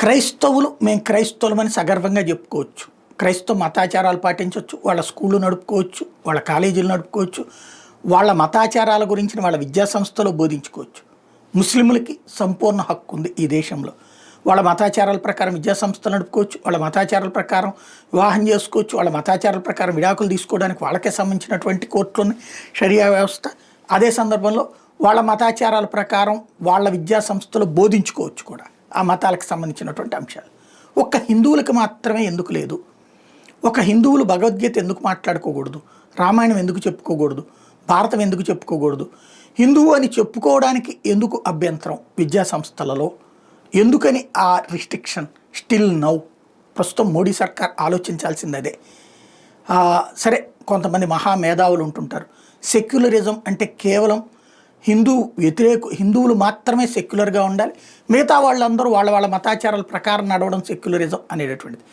క్రైస్తవులు మేము క్రైస్తవులమని సగర్వంగా చెప్పుకోవచ్చు. క్రైస్తవ మతాచారాలు పాటించవచ్చు, వాళ్ళ స్కూళ్ళు నడుపుకోవచ్చు, వాళ్ళ కాలేజీలు నడుపుకోవచ్చు, వాళ్ళ మతాచారాల గురించి వాళ్ళ విద్యా సంస్థలో బోధించుకోవచ్చు. ముస్లింలకి సంపూర్ణ హక్కు ఉంది ఈ దేశంలో. వాళ్ళ మతాచారాల ప్రకారం విద్యా సంస్థలు నడుపుకోవచ్చు, వాళ్ళ మతాచారాల ప్రకారం వివాహం చేసుకోవచ్చు, వాళ్ళ మతాచారాల ప్రకారం విడాకులు తీసుకోవడానికి వాళ్ళకే సంబంధించినటువంటి కోర్టులోని షరియా వ్యవస్థ. అదే సందర్భంలో వాళ్ళ మతాచారాల ప్రకారం వాళ్ళ విద్యా సంస్థలు బోధించుకోవచ్చు కూడా ఆ మతాలకు సంబంధించినటువంటి అంశాలు. ఒక్క హిందువులకు మాత్రమే ఎందుకు లేదు? ఒక హిందువులు భగవద్గీత ఎందుకు మాట్లాడుకోకూడదు? రామాయణం ఎందుకు చెప్పుకోకూడదు? భారతం ఎందుకు చెప్పుకోకూడదు? హిందువు అని చెప్పుకోవడానికి ఎందుకు అభ్యంతరం విద్యా సంస్థలలో? ఎందుకని ఆ రిస్ట్రిక్షన్ స్టిల్ నౌ? ప్రస్తుతం మోడీ సర్కార్ ఆలోచించాల్సింది అదే. సరే, కొంతమంది మహామేధావులు ఉంటుంటారు. సెక్యులరిజం అంటే కేవలం హిందువులు మాత్రమే సెక్యులర్గా ఉండాలి, మిగతా వాళ్ళందరూ వాళ్ళ మతాచారాల ప్రకారం నడవడం సెక్యులరిజం అనేటటువంటిది.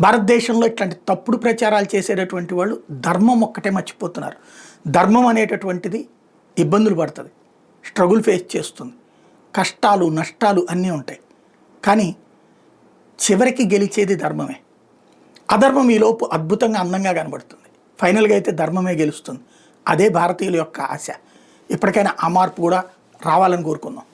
భారతదేశంలో ఇట్లాంటి తప్పుడు ప్రచారాలు చేసేటటువంటి వాళ్ళు ధర్మం ఒక్కటే మర్చిపోతున్నారు. ధర్మం అనేటటువంటిది ఇబ్బందులు పడుతుంది, స్ట్రగుల్ ఫేస్ చేస్తుంది, కష్టాలు నష్టాలు అన్నీ ఉంటాయి. కానీ చివరికి గెలిచేది ధర్మమే. అధర్మం ఈలోపు అద్భుతంగా అందంగా కనబడుతుంది. ఫైనల్గా అయితే ధర్మమే గెలుస్తుంది. అదే భారతీయుల యొక్క ఆశ. ఇప్పటికైనా ఆ మార్పు కూడా రావాలని కోరుకుందాం.